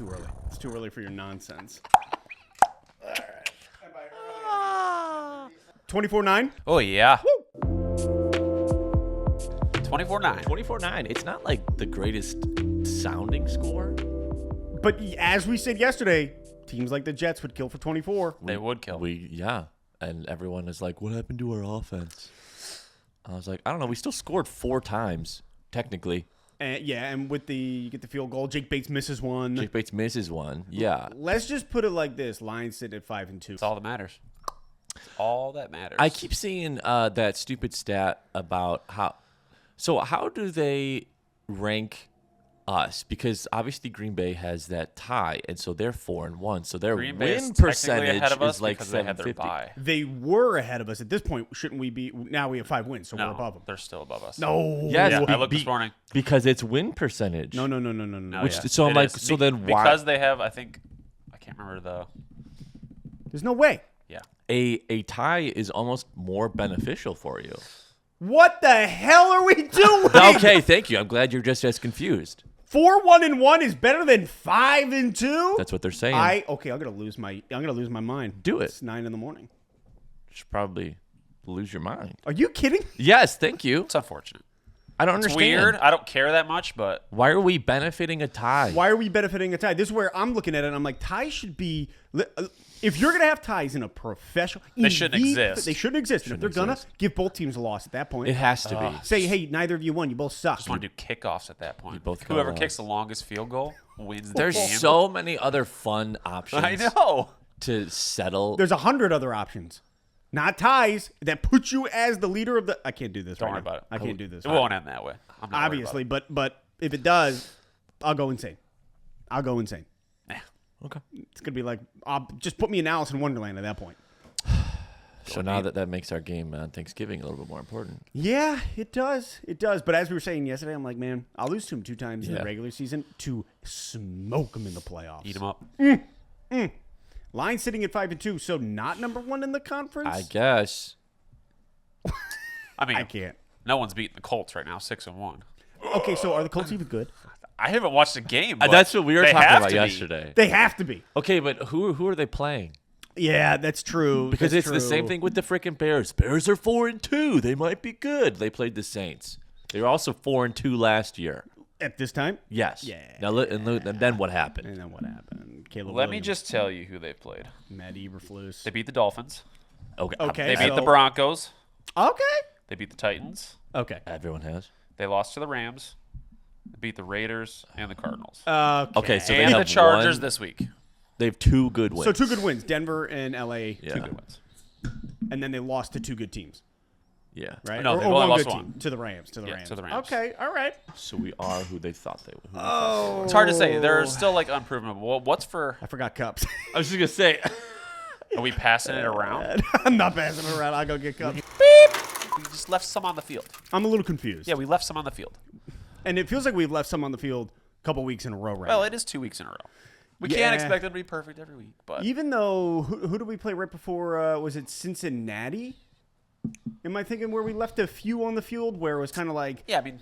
too early. It's too early for your nonsense. All right. 24-9? Oh, yeah. Woo! 24-9. 24-9. It's not like the greatest sounding score. But as we said yesterday, teams like the Jets would kill for 24. They would kill. Yeah. And everyone is like, what happened to our offense? I was like, I don't know. We still scored 4 times, technically. And with you get the field goal. Jake Bates misses one. Jake Bates misses one. Yeah. Let's just put it like this. Lions sit at 5-2. That's all that matters. All that matters. I keep seeing that stupid stat about how do they rank us? Because obviously Green Bay has that tie, and so they're 4-1. So their Green Bay win is technically ahead percentage of us is like because they had their 750. bye. They were ahead of us at this point. Shouldn't we be? Now we have 5 wins, so we're No, above them. they're still above us. No. Yes, Yeah, I looked this morning. because it's win percentage. No. Which yeah, so I'm it like, is. so then why? Because they have, I think, I can't remember the. There's no way. Yeah. A tie is almost more beneficial for you. What the hell are we doing? Okay, thank you. I'm glad you're just as confused. 4-1-1 is better than 5-2. That's what they're saying. I'm gonna lose my mind. Do it. It's 9 a.m. You should probably lose your mind. Are you kidding? Yes, thank you. It's unfortunate. I don't It's understand. weird. I don't care that much, but Why are we benefiting a tie? Why are we benefiting a tie? This is where I'm looking at it. And I'm like, ties should be. If you're gonna have ties in a professional, They shouldn't exist. They shouldn't exist. And if they're gonna exist. give both teams a loss at that point, It has to be. say, hey, neither of you won. You both suck. just want to do kickoffs at that point. both got Whoever lost. kicks the longest field goal wins the There's game. so many other fun options I know. to settle. There's 100 other options, not ties, that put you as the leader of the. I can't do this. Don't right worry now. about it. I can't do this. It won't end that way. I'm not worried Obviously, about but if it does, I'll go insane. I'll go insane. it. Okay. It's gonna be like, just put me in Alice in Wonderland at that point. So now that makes our game on Thanksgiving a little bit more important. Yeah, it does. It does. But as we were saying yesterday, I'm like, man, I'll lose to him 2 times in the Yeah. regular season to smoke him in the playoffs. Eat them up. Lions sitting at 5-2, so not number 1 in the conference. I guess. I mean, I can't. no one's beating the Colts right now, 6-1. Okay, so are the Colts even good? I haven't watched a game. But That's what we were they talking have about to be. yesterday. They have to be. Okay, but who are they playing? Yeah, that's true. Because That's it's the same true. thing with the freaking Bears. Bears are 4-2. They might be good. They played the Saints. They were also 4-2 last year. At this time? Yes. Yeah. Now and then what happened? And then what happened? Caleb Let me Williams, just tell you who they've played. Matt Eberflus. They beat the Dolphins. Okay. They beat the so- Broncos. Okay. They beat the Titans. Okay. Everyone has. They lost to the Rams. They beat the Raiders and the Cardinals. Okay, so they and the have Chargers one- this week. They have 2 good wins. So 2 good wins, Denver and LA, Yeah. 2 good wins. and then they lost to 2 good teams, Yeah. right? No, or they've or only one lost good one. team to the Rams. Yeah, to the Rams. Okay, all right. So we are who they thought they were. Oh, It's hard to say. They're still like unproven. Well, what's for? I forgot cups. I was just gonna say. Are we passing it around? I'm not passing it around. I'll go get cups. We just left some on the field. I'm a little confused. Yeah, we left some on the field. And it feels like we've left some on the field a couple weeks in a row, right? Well, now. it is 2 weeks in a row. We Yeah. can't expect them to be perfect every week, but Even though, who did we play right before? Was it Cincinnati? Am I thinking where we left a few on the field where it was kind of like, yeah, I mean,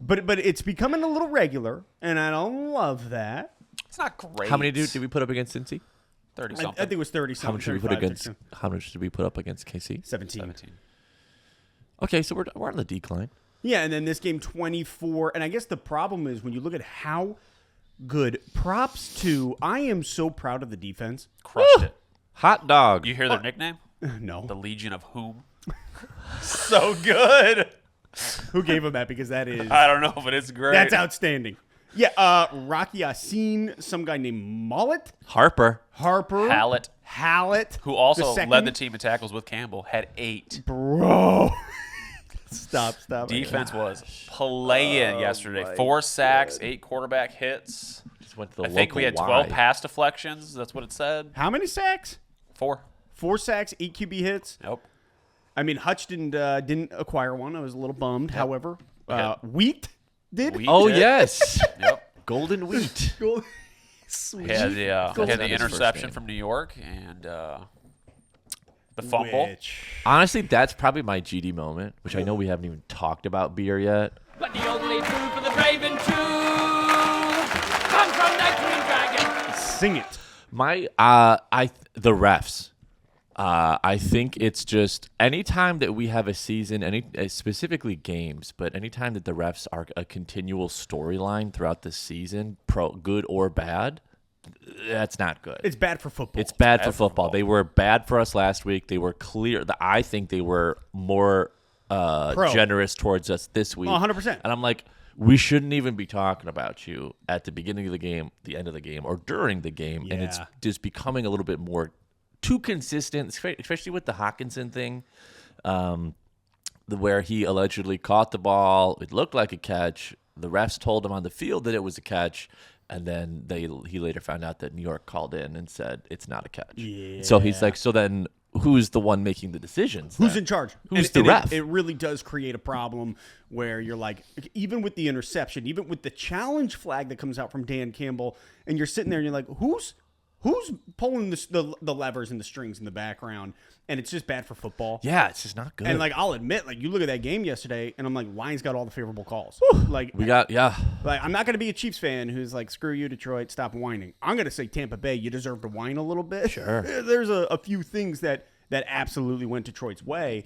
but it's becoming a little regular, and I don't love that. it's not great. How many did we put up against Cincy? 30 I something. think it was 30 something. How much did we put 35, against? 16. How much did we put up against KC? 17. 17. Okay, so we're on the decline. Yeah, and then this game 24. And I guess the problem is when you look at how good, props to, I am so proud of the defense. Crushed it. Hot dog. You hear their nickname? No. The Legion of Whom? So good. Who gave him that? Because that is, I don't know, but it's great. that's outstanding. Yeah, Rocky Yassin, some guy named Mullet, Harper. Harper. Hallett. Who also the second. led the team in tackles with Campbell, had 8. Bro. Stop. Defense was playing yesterday. my 4 sacks, 8 quarterback hits. Just went to the I think we had 12 pass deflections. That's what it said. How many sacks? 4. 4 sacks, 8 QB hits. Nope. I mean, Hutch didn't acquire one. I was a little bummed. However, Okay. Wheat did. Wheat Oh did. yes. Yep. Golden wheat. Sweet. He had the That's had not the his first interception name. from New York and the fumble. Which, Honestly, that's probably my GD moment, which I know we haven't even talked about beer yet. But the only food for the brave and true comes from that green dragon. Sing it. The refs. I think it's just anytime that we have a season, specifically games, but anytime that the refs are a continual storyline throughout the season, good or bad, that's not good. It's bad for football. It's bad for football. They were bad for us last week. They were clear. I think they were more generous towards us this week. 100%. And I'm like, we shouldn't even be talking about you at the beginning of the game, the end of the game, or during the game. Yeah. And it's just becoming a little bit more too consistent, especially with the Hawkinson thing, where he allegedly caught the ball. It looked like a catch. The refs told him on the field that it was a catch, and then he later found out that New York called in and said it's not a catch. Yeah. So he's like, so then who's the one making the decisions? Who's in charge? Who's the ref? It really does create a problem where you're like, even with the interception, even with the challenge flag that comes out from Dan Campbell, and you're sitting there and you're like, who's pulling the levers and the strings in the background, and it's just bad for football. Yeah, it's just not good. And like, I'll admit, like, you look at that game yesterday, and I'm like, Lions got all the favorable calls. Like, Like, I'm not going to be a Chiefs fan who's like, screw you, Detroit, stop whining. I'm going to say Tampa Bay, you deserve to whine a little bit. Sure. There's a few things that absolutely went Detroit's way.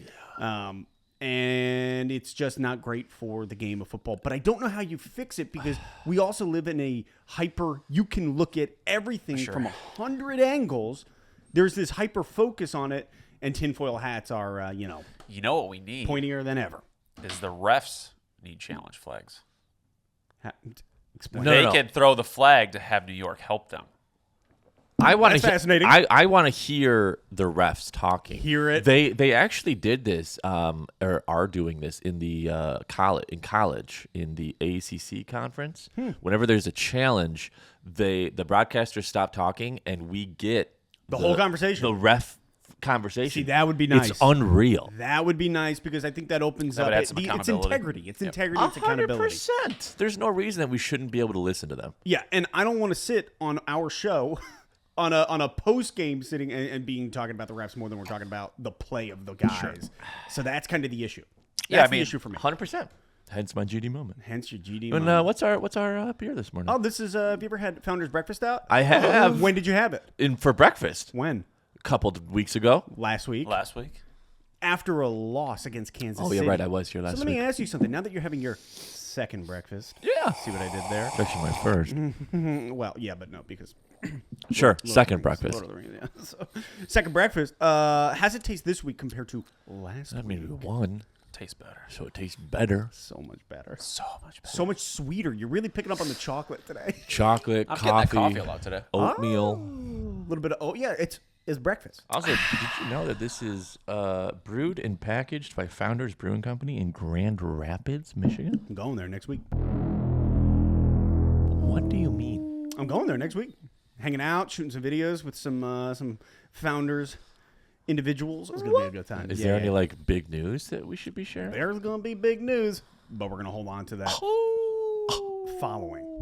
And it's just not great for the game of football. But I don't know how you fix it, because we also live in a you can look at everything from 100 angles. There's this hyper focus on it, and tinfoil hats are, You know what we need pointier than ever. is the refs need challenge flags. Explain. They can throw the flag to have New York help them. I want That's to fascinating. I want to hear the refs talking. Hear it. They actually did this, or are doing this in the college in the ACC conference. Whenever there's a challenge, the broadcasters stop talking, and we get The whole conversation. the ref conversation. See, that would be nice. It's unreal. That would be nice, because I think that opens That up would add some it's accountability. integrity. It's integrity. It's accountability. 100%. There's no reason that we shouldn't be able to listen to them. Yeah, and I don't want to sit on our show on a post game sitting and being talking about the refs more than we're talking about the play of the guys. Sure. So that's kind of the issue. That's the issue for me. 100%. Hence my GD moment. Hence your GD And moment. what's our beer this morning? Oh, this is. Have you ever had Founder's Breakfast out? I have. When did you have it? For breakfast. When? A couple of weeks ago. Last week. Last week. After a loss against Kansas City. Oh, yeah, right. I was here last So let week. me ask you something. Now that you're having your second breakfast. Yeah. See what I did there? It's actually my first. Well, yeah, but no, because Sure. Lord of Second the Rings, breakfast. Lord of the Rings, yeah. So, second breakfast. How's it taste this week compared to last I week? mean, we won, Tastes better. so it tastes better. So much better. So much better. So much sweeter. You're really picking up on the chocolate today. Chocolate, I'm getting that coffee, coffee a lot today. oatmeal. A little bit of, oh, yeah, it's breakfast. Also, did you know that this is brewed and packaged by Founders Brewing Company in Grand Rapids, Michigan? I'm going there next week. What do you mean? I'm going there next week. Hanging out, shooting some videos with some founders, individuals. It's going to be a good time. Is Yeah, there any yeah. like big news that we should be sharing? There's going to be big news, but we're going to hold on to that following.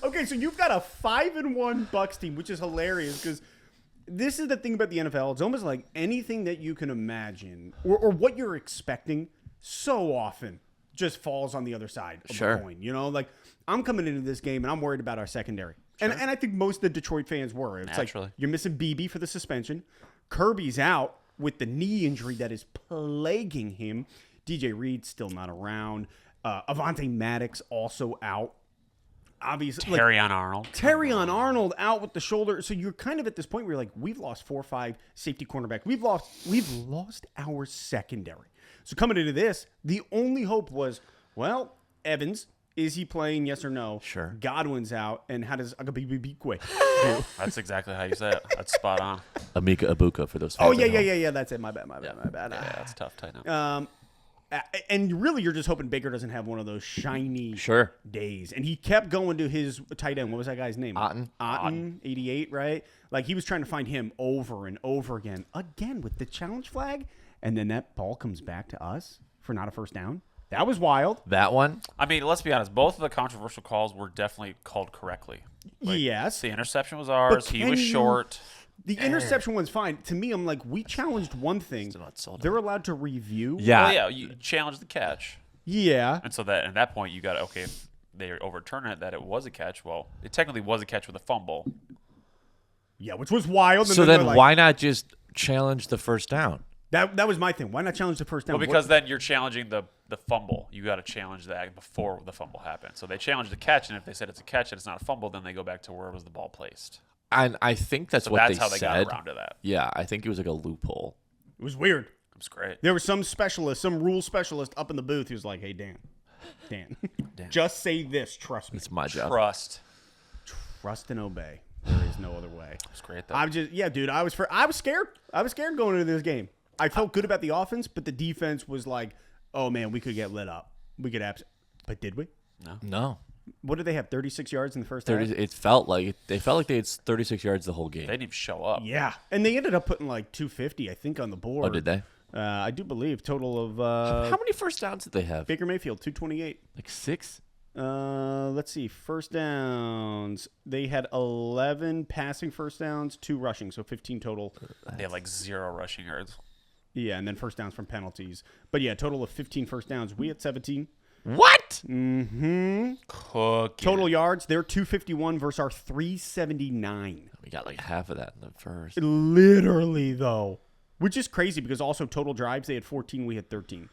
Okay, so you've got a 5-1 Bucs team, which is hilarious, because this is the thing about the NFL. It's almost like anything that you can imagine or what you're expecting so often just falls on the other side of Sure. the coin. You know, like I'm coming into this game and I'm worried about our secondary. And I think most of the Detroit fans were. It's Naturally. like you're missing BB for the suspension. Kerby's out with the knee injury that is plaguing him. DJ Reed's still not around. Avante Maddox also out. Obviously, Terrion Arnold. Terrion Arnold out with the shoulder. So you're kind of at this point where you're like, we've lost 4 or 5 safety cornerback. We've lost our secondary. So coming into this, the only hope was, well, Evans, is he playing? Yes or no? Sure. Godwin's out, and how does Agabibikwe? That's exactly how you say it. That's spot on. Amika Ibuka for those. Oh fans at home. yeah. That's it. My bad. Yeah, that's tough tight now. And really, you're just hoping Baker doesn't have one of those shiny Sure. days. And he kept going to his tight end. What was that guy's name? Otten, 88, right? Like he was trying to find him over and over again with the challenge flag. And then that ball comes back to us for not a first down. That was wild. That one. I mean, let's be honest. Both of the controversial calls were definitely called correctly. Yes. The interception was ours. He was short. The interception one's fine. To me, I'm like, we challenged one thing. Still not sold They're allowed to review. Yeah. Well, yeah, you challenge the catch. Yeah. And so that at that point, you got, okay, they overturn it that it was a catch. Well, it technically was a catch with a fumble. Yeah, which was wild. And So then they're why not just challenge the first down? That was my thing. Why not challenge the first down? Well, because then you're challenging the fumble. You got to challenge that before the fumble happened. So they challenged the catch, and if they said it's a catch and it's not a fumble, then they go back to where was the ball placed. And I think that's So what that's they how they said. got around to that. Yeah, I think it was like a loophole. It was weird. It was great. There was some specialist, some rule specialist up in the booth who was like, "Hey, Dan, just say this. Trust me. It's my job. Trust. Trust and obey. There is no other way." It was great, though. I'm just, yeah, dude. I was scared. I was scared going into this game. I felt good about the offense, but the defense was like, "Oh man, we could get lit up. We could But did we? No. What did they have? 36 yards in the first 30, half? it felt like they had 36 yards the whole game. They didn't even show up. Yeah, and they ended up putting like 250, I think, on the board. Oh, did they? I do believe total of How many first downs did they have? Baker Mayfield 228. Like 6? Let's see. First downs. They had 11 passing first downs, 2 rushing, so 15 total. They had like 0 rushing yards. Yeah, and then first downs from penalties. But yeah, total of 15 first downs. We had 17. What? Mm-hmm. Cooking. Total yards, they're 251 versus our 379. We got like half of that in the first. Literally, though. Which is crazy because also total drives, they had 14, we had 13.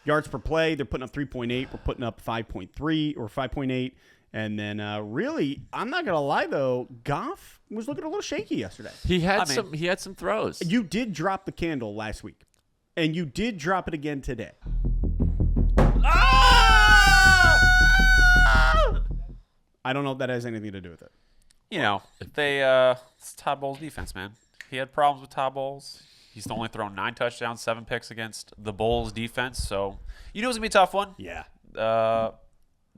Yards per play, they're putting up 3.8. We're putting up 5.3 or 5.8. And then really, I'm not going to lie, though, Goff was looking a little shaky yesterday. He had some throws. You did drop the candle last week. And you did drop it again today. I don't know if that has anything to do with it. You know, it's Todd Bowles' defense, man. He had problems with Todd Bowles. He's only thrown 9 touchdowns, 7 picks against the Bowles defense. So you knew it was gonna be a tough one. Yeah.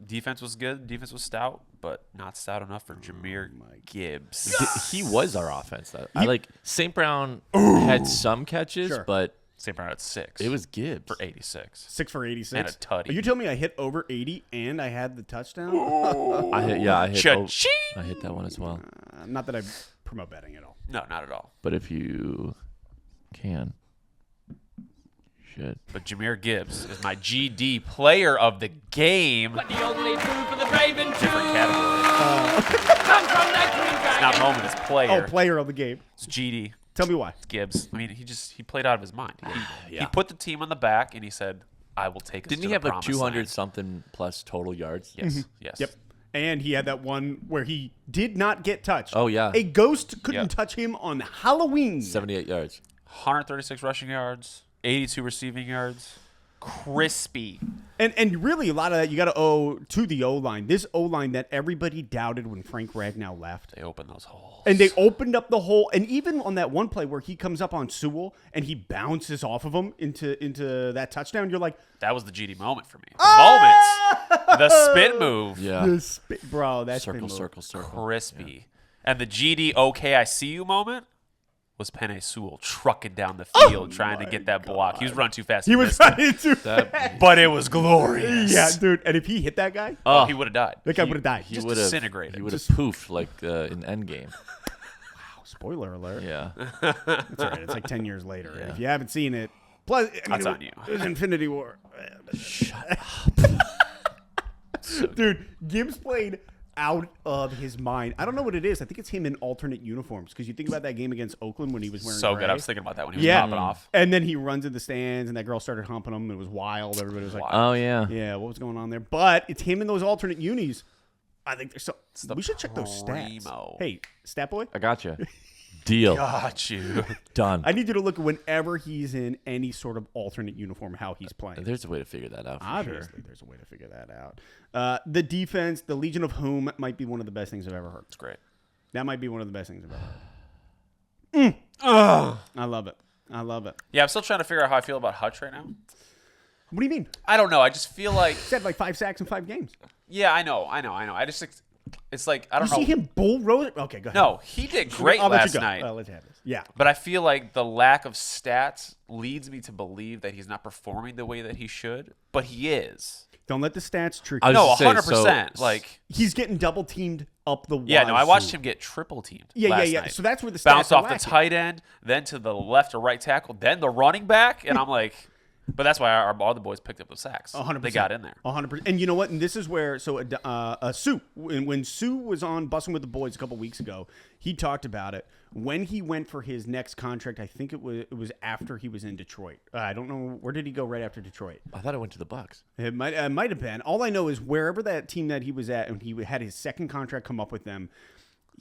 Defense was good. Defense was stout, but not stout enough for Jahmyr Gibbs. He was our offense. I like St. Brown had some catches, Sure. but St. Brown at 6. it was Gibbs. for 86. 6 for 86. And a tutty. Are you telling me I hit over 80 and I had the touchdown? I hit Cha-ching! I hit that one as well. Not that I promote betting at all. No, not at all. But if you can, you should. But Jahmyr Gibbs is my GD player of the game. But the only food for the brave and true Different category. comes from that green It's not dragon. moment, it's player. Oh, player of the game. It's GD. Tell me why. It's Gibbs. I mean, he played out of his mind. He Yeah. put the team on the back and he said, "I will take us Didn't to he the have like promised 200 land." something plus total yards? Yes. Yes. Yep. And he had that one where he did not get touched. Oh, yeah. A ghost couldn't Yep. touch him on Halloween. 78 yards. 136 rushing yards, 82 receiving yards. Crispy. And really, a lot of that you got to owe to the O-line. This O-line that everybody doubted when Frank Ragnow left. They opened those holes. And they opened up the hole. And even on that one play where he comes up on Sewell and he bounces off of him into that touchdown, you're like, That was the GD moment for me. The moment. The spin move. Yeah. bro, that's Circle. Crispy. And the GD, okay, I see you moment was Penei Sewell trucking down the field trying to get that block. He was running too fast. He was missed it. running too fast. But it was glorious. Yeah, dude. And if he hit that guy, Oh, he would have died. that guy would have died. He Just would have disintegrated. He would have poofed like in Endgame. Spoiler alert. Yeah. It's all right. It's like 10 years later. Yeah. If you haven't seen it, plus, That's on you. It was Infinity War. Shut Dude, Gibbs played out of his mind. I don't know what it is. I think it's him in alternate uniforms because you think about that game against Oakland when he was wearing So gray. good. I was thinking about that when he was Yeah. popping off. And then he runs in the stands and that girl started humping him. It was wild. Everybody was like, Oh yeah. yeah, what was going on there? But it's him in those alternate unis. I think there's so. the We should check those stats. primo. Hey, stat boy, I got you. Deal. Got you. Done. I need you to look whenever he's in any sort of alternate uniform how he's playing. There's a way to figure that out. For Obviously, sure. there's a way to figure that out. The defense, the Legion of Whom, might be one of the best things I've ever heard. It's great. That might be one of the best things I've ever heard. I love it. I love it. Yeah, I'm still trying to figure out how I feel about Hutch right now. What do you mean? I don't know. I just feel like, He's had like 5 sacks in 5 games. yeah, I know. I just, it's like, I You don't know. see him bullroze? Okay, go ahead. No, he did great I'll let last you go. night. Let's have this. Yeah. But I feel like the lack of stats leads me to believe that he's not performing the way that he should. But he is. Don't let the stats trick I you. was No, gonna say, 100%. so- like, He's getting double teamed up the yeah, no, I wazoo. watched him get triple teamed. last night. So that's where the stats Bounce are off the lacking. tight end, then to the left or right tackle, then the running back, and I'm like, But that's why all the boys picked up the sacks. 100%. They got in there. 100%. And you know what? And this is where Sue, when Sue was on Bussin' with the Boys a couple weeks ago, he talked about it. When he went for his next contract, I think it was after he was in Detroit. I don't know, where did he go right after Detroit? I thought I went to the Bucs. It might have been. All I know is wherever that team that he was at, and he had his second contract come up with them,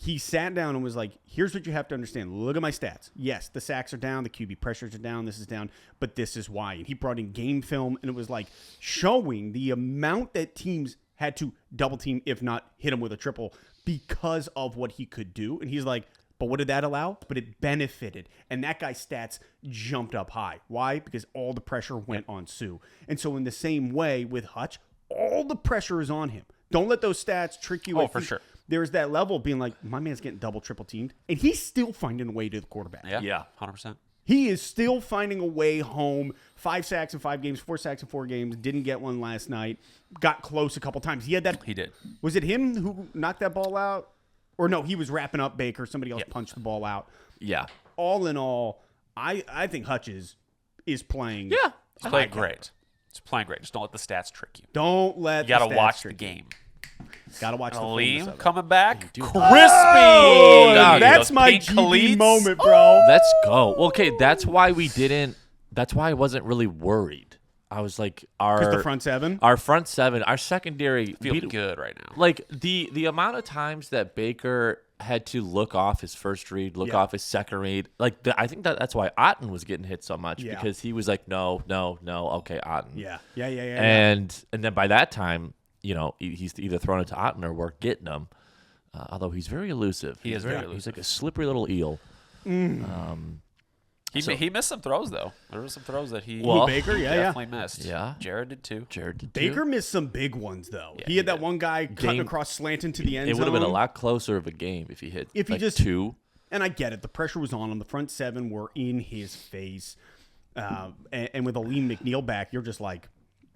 he sat down and was like, here's what you have to understand. Look at my stats. Yes, the sacks are down. The QB pressures are down. This is down. But this is why. And he brought in game film, and it was like showing the amount that teams had to double team, if not hit him with a triple, because of what he could do. And he's like, but what did that allow? But it benefited. And that guy's stats jumped up high. Why? Because all the pressure went on Sue. And so in the same way with Hutch, all the pressure is on him. Don't let those stats trick you. Oh, for sure. There's that level of being like, my man's getting double, triple teamed, and he's still finding a way to the quarterback. Yeah, 100%. He is still finding a way home. 5 sacks in 5 games, 4 sacks in 4 games. Didn't get one last night. Got close a couple times. He had that. He did. Was it him who knocked that ball out? Or no, he was wrapping up Baker. Somebody else punched the ball out. Yeah. All in all, I think Hutch is playing. Yeah. He's playing great. He's playing great. Just don't let the stats trick you. Don't let You got to the stats watch the trick you. game. Got to watch the fullness of Liam it. coming back. Crispy. Oh, Dog, that's Those my pink GD cleats. moment, bro. Let's go. Well, okay, that's why I wasn't really worried. I was like, Because the front seven? our front seven, our secondary, Feeling good right now. like the amount of times that Baker had to look off his first read, look off his second read, I think that's why Otten was getting hit so much because he was like, no, okay, Otten. Yeah. And then by that time, he's either throwing it to Otten or we're getting him. Although he's very elusive. He is very He's elusive. like a slippery little eel. He missed some throws, though. There were some throws that he Baker, definitely missed. Yeah. Jared did, too. Jared did Baker too. missed some big ones, though. Yeah, he had he that did. one guy cutting Game- across slant into the end It zone. would have been a lot closer of a game if he hit If he like just 2. And I get it. The pressure was on him. The front seven were in his face. And with Aleem McNeil back, you're just like,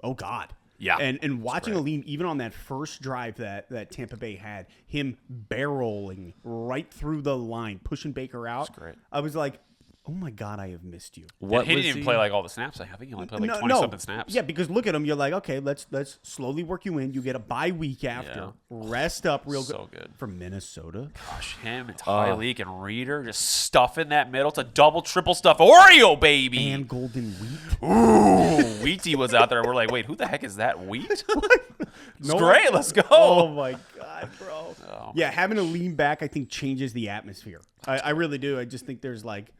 oh, God. Yeah. And watching Aleem, even on that first drive that Tampa Bay had, him barreling right through the line, pushing Baker out. great. I was like, oh, my God, I have missed you. What he was didn't even play like all the snaps. I think he only played like 20-something snaps. Yeah, because look at him. You're like, okay, let's slowly work you in. You get a bye week after. Yeah. Rest up real good. So good. For Minnesota. Gosh, him and Tyleek and Reeder just stuffing that middle. It's a double, triple stuff Oreo, baby. And Golden Wheat. Ooh, Wheaty was out there. We're like, wait, who the heck is that? Wheat? It's No. great. Let's go. Oh, my God, bro. Oh, Yeah, having a lean back, I think, changes the atmosphere. I really do. I just think there's like,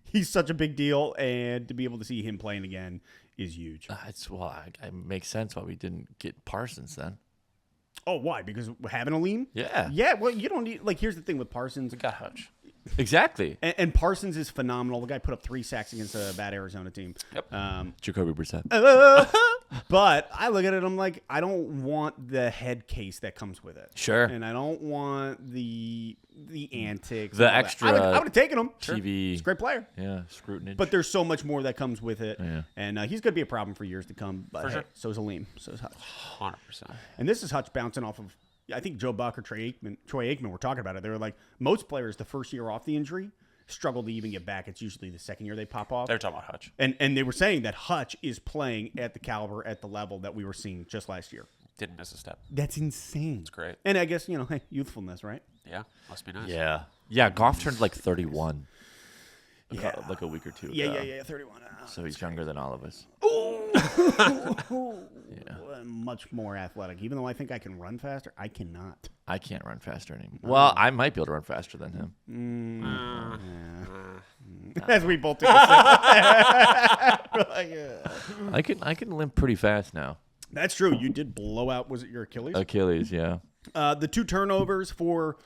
he's such a big deal, and to be able to see him playing again is huge. It makes sense why we didn't get Parsons then. Oh, why? Because having a lean? Yeah. Yeah, well, you don't need, like, here's the thing with Parsons. We got Hutch. Exactly. And Parsons is phenomenal. The guy put up 3 sacks against a bad Arizona team. Yep. Jacoby Brissett. But I look at it, I'm like, I don't want the head case that comes with it. Sure. And I don't want the antics. The and all that. extra I would have taken him. TV. He's a great player. Yeah, scrutiny. But there's so much more that comes with it. Yeah. And he's going to be a problem for years to come. But For hey, sure. so is Aleem. So is Hutch. 100%. And this is Hutch bouncing off of, I think Joe Buck or Troy Aikman were talking about it. They were like, most players, the first year off the injury, struggle to even get back. It's usually the second year they pop off. They're talking about Hutch. And they were saying that Hutch is playing at the caliber, at the level that we were seeing just last year. Didn't miss a step. That's insane. It's great. And I guess, hey, youthfulness, right? Yeah, must be nice. yeah. Yeah, Goff turned like 31. Yeah. Like a week or two Yeah, ago. yeah, 31. So he's younger than all of us. Much more athletic. Even though I think I can run faster, I cannot. I can't run faster anymore. Well, I might be able to run faster than him. As we both took a sip. I can limp pretty fast now. That's true. You did blow out, was it your Achilles? Achilles, yeah. The 2 turnovers for,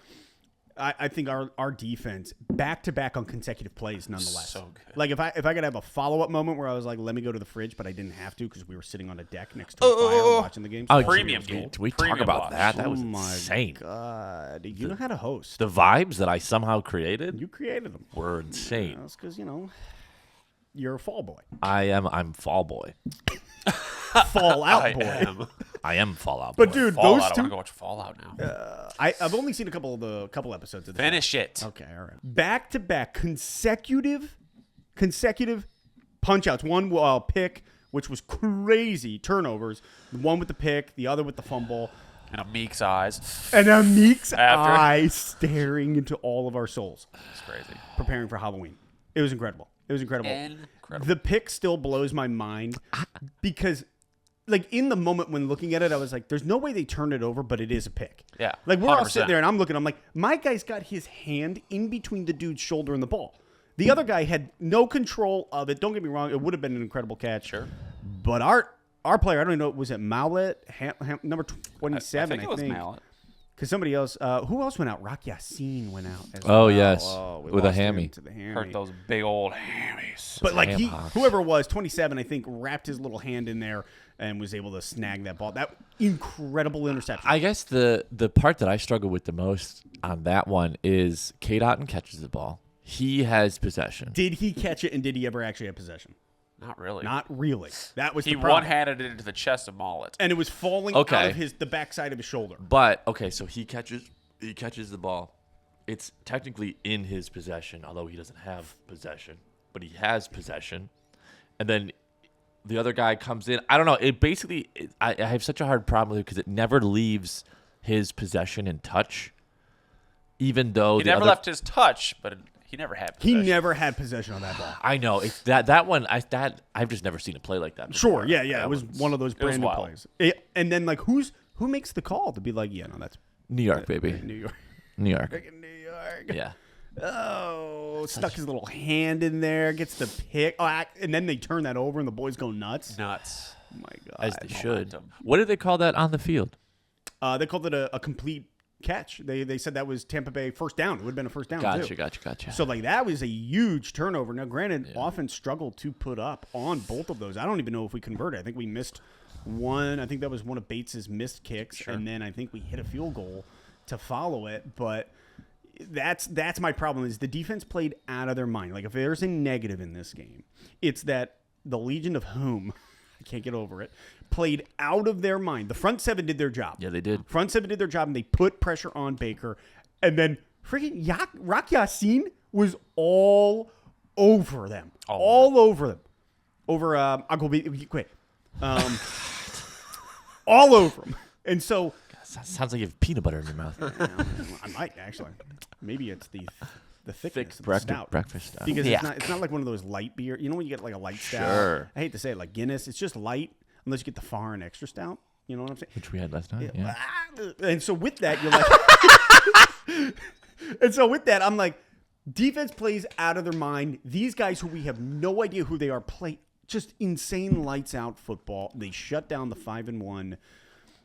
I think, our defense, back-to-back on consecutive plays nonetheless. So good. Like, if I could have a follow-up moment where I was like, let me go to the fridge, but I didn't have to because we were sitting on a deck next to a fire watching the game. Oh, Premium did game. we talk Premium about watch. that? That was Oh my insane. God. You know how to host. The vibes that I somehow created You created them. were insane. That's because, you're a fall boy. I'm Fall Boy. Fall out I boy. am. I am Fallout But Boy. dude, Fallout. those I want two. to go watch Fallout now. I've only seen a couple episodes of this. Finish it. Okay, all right. Back to back consecutive punch-outs. One pick, which was crazy, turnovers. The one with the pick, the other with the fumble. And a Meek's eyes. And a Meek's After. eye staring into all of our souls. It's crazy. Preparing for Halloween. It was incredible. Incredible. The pick still blows my mind because, like, in the moment when looking at it, I was like, there's no way they turned it over, but it is a pick. Yeah, Like, we're all 100%. sitting there, and I'm looking, I'm like, my guy's got his hand in between the dude's shoulder and the ball. The other guy had no control of it. Don't get me wrong. It would have been an incredible catch. Sure. But our player, I don't even know, was it Mallett? Number 27, I think it was Mallet. Because somebody else, who else went out? Rock Yassin went out as Oh, well. yes. We With a lost him hammy. to the hammy. Hurt those big old hammies. But like Ham-hocks. whoever it was, 27, I think, wrapped his little hand in there and was able to snag that ball. That incredible interception. I guess the part that I struggle with the most on that one is K. Dotton catches the ball. He has possession. Did he catch it, and did he ever actually have possession? Not really. Not really. That was He the problem. one-handed it into the chest of Mallet. And it was falling Okay. out of the backside of his shoulder. But okay, so he catches the ball. It's technically in his possession, although he doesn't have possession, but he has possession. And then the other guy comes in. I don't know. It basically, I have such a hard problem with it because it never leaves his possession and touch. Even though He never left his touch, but he never had He possession. never had possession on that ball. I know it's that one. I've just never seen a play like that before. Sure, yeah. It was one of those brand new wild. plays. And then, like, who makes the call to be like, yeah, no, that's New York, baby. New York. New York. Freaking New York. Yeah. Oh, stuck his little hand in there, gets the pick. Oh, and then they turn that over, and the boys go nuts. Nuts. Oh, my God. As they should. momentum. What did they call that on the field? They called it a complete catch. They said that was Tampa Bay first down. It would have been a first down, too. Gotcha. So, like, that was a huge turnover. Now, granted, offense struggled to put up on both of those. I don't even know if we converted. I think we missed one. I think that was one of Bates's missed kicks. Sure. And then I think we hit a field goal to follow it. But that's my problem is the defense played out of their mind. Like, if there's a negative in this game, it's that the Legion of Whom, I can't get over it, played out of their mind. The front seven did their job. Yeah, they did. Front seven did their job, and they put pressure on Baker. And then freaking Rock Yassin was all over them. All over them. I'll go be quick. All over them. And so Sounds like you have peanut butter in your mouth. I might actually. Maybe it's the thickness of the breakfast stout. breakfast stout. Because it's not like one of those light beer. You know when you get like a light stout? Sure. I hate to say it, like Guinness. It's just light unless you get the foreign extra stout. You know what I'm saying? Which we had last night. Yeah. And so with that, you're like, and so with that, I'm like, defense plays out of their mind. These guys who we have no idea who they are play just insane lights out football. They shut down the 5-1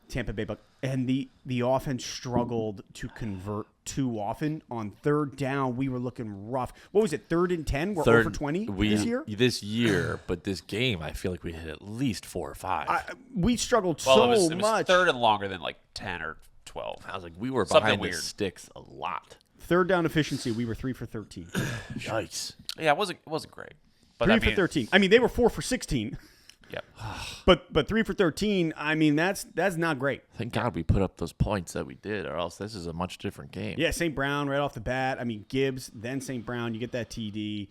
Tampa Bay Bucks, and the offense struggled to convert too often. On third down, we were looking rough. What was it? 3rd and 10? We're over 20 this year. This year, but this game, I feel like we hit at least 4 or 5. We struggled Well, so it was much. third and longer than like 10 or 12. I was like, we were Something behind the weird. sticks a lot. Third down efficiency, we were 3 for 13. Yikes. Yeah, it wasn't great. But 3 I for mean, 13. I mean, they were 4 for 16. Yep. But 3 for 13, I mean, that's not great. Thank God we put up those points that we did, or else this is a much different game. Yeah, St. Brown right off the bat. I mean, Gibbs, then St. Brown. You get that TD.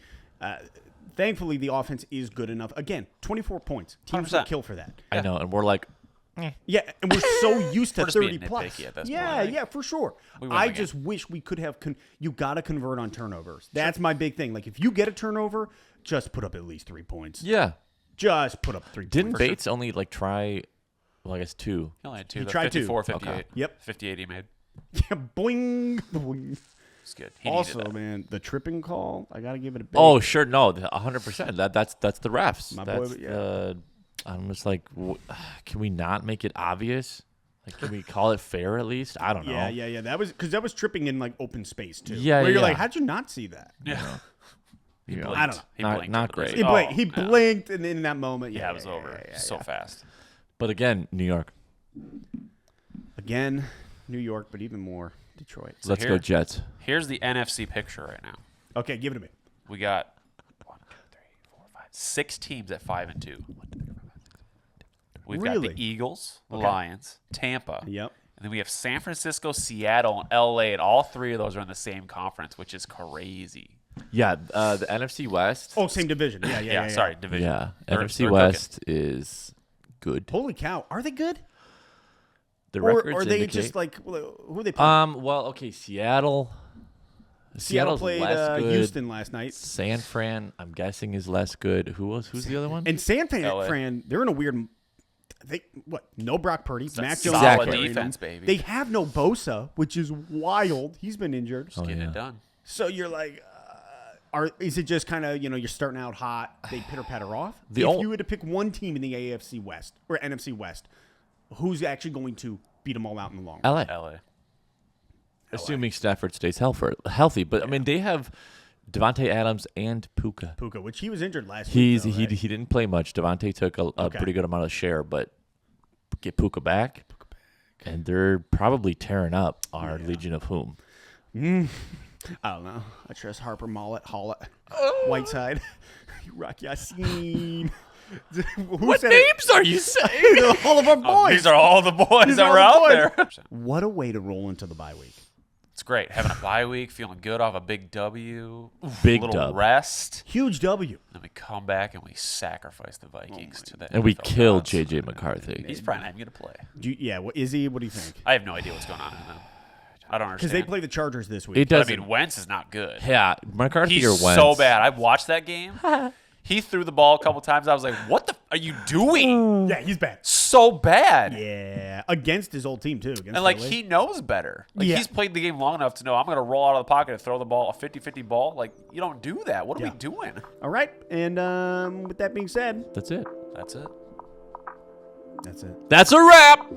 Thankfully, the offense is good enough. Again, 24 points. Teams will 100%. kill for that. I know, and we're like, Yeah, and we're so used to We're just being 30 plus. nitpicky at this Yeah, point, right? yeah, for sure. We win I the just wish we could have. You got to convert on turnovers. That's my big thing. Like, if you get a turnover, just put up at least 3 points. yeah. Just put up 3 Didn't points. Bates only like try? Well, I guess 2. He only had 2. He though. tried 54, to. 58. Okay. Yep. 58 he made. Yeah, boing, boing. It's good. He Also, needed that. man, the tripping call, I got to give it a big. Oh, sure, no, 100%. That's the refs. My boy, That's yeah. I'm just like, can we not make it obvious? Like, can we call it fair at least? I don't know. Yeah. That was tripping in like open space too. Yeah, Where you're yeah. like, how'd you not see that? Yeah. He Yeah. blinked. I don't know. He Not- blinked not into this. great. He blinked. Oh, He yeah. blinked, and in that moment, Yeah, it was over so fast. But again, New York. Again, New York, but even more Detroit. Let's here- go Jets. Here's the NFC picture right now. Okay, give it to me. We got 6 teams at 5-2. We've got Really? the Eagles, the Okay. Lions, Tampa, Yep. and then we have San Francisco, Seattle, and LA, and all 3 of those are in the same conference, which is crazy. Yeah, the NFC West. Oh, same division. Yeah. Sorry, division. Yeah, They're NFC cooking. West is good. Holy cow. Are they good? The Or records are they indicate. just like, who are they playing? Well, okay, Seattle. Seattle Seattle's played less good. Houston last night. San Fran, I'm guessing, is less good. Who's the other one? And San LA. Fran, they're in a weird. No Brock Purdy, Mac Jones, solid Exactly. defense, baby. They have no Bosa, which is wild. He's been injured. Oh, Getting yeah. it done. So you're like, is it just kind of, you're starting out hot, they pitter patter off? The if ol- you had to pick one team in the AFC West or NFC West, who's actually going to beat them all out in the long run? LA. LA. Assuming Stafford stays healthy. But, I mean, they have Devontae Adams and Puka. Puka, which he was injured last He week. he didn't play much. Devontae took a pretty good amount of share, but get Puka back, and they're probably tearing up our Legion of Whom. I don't know. I trust Harper, Mollett, Hollett, Whiteside, Rock Yassin. What names are you saying? All of our boys. These are all the boys These that are were all out the there. What a way to roll into the bye week. It's great. Having a bye week, feeling good off a big W. Big a little dub. rest. Huge W. Then we come back and we sacrifice the Vikings to the And we NFL killed gods. J.J. McCarthy. He's probably not even going to play. Is he? What do you think? I have no idea what's going on in them. I don't Because understand. they play the Chargers this week. It But I doesn't. mean, Wentz is not good. Yeah, McCarthy or He's Wentz. so bad. I watched that game. He threw the ball a couple times. I was like, what the are you doing? Yeah, he's bad. So bad. Yeah, against his old team too. Against And, like, LA. he knows better. Like, Yeah. he's played the game long enough to know I'm going to roll out of the pocket and throw the ball, a 50-50 ball. Like, you don't do that. What are Yeah. we doing? All right, and with that being said, That's it. That's it. that's it. That's a wrap.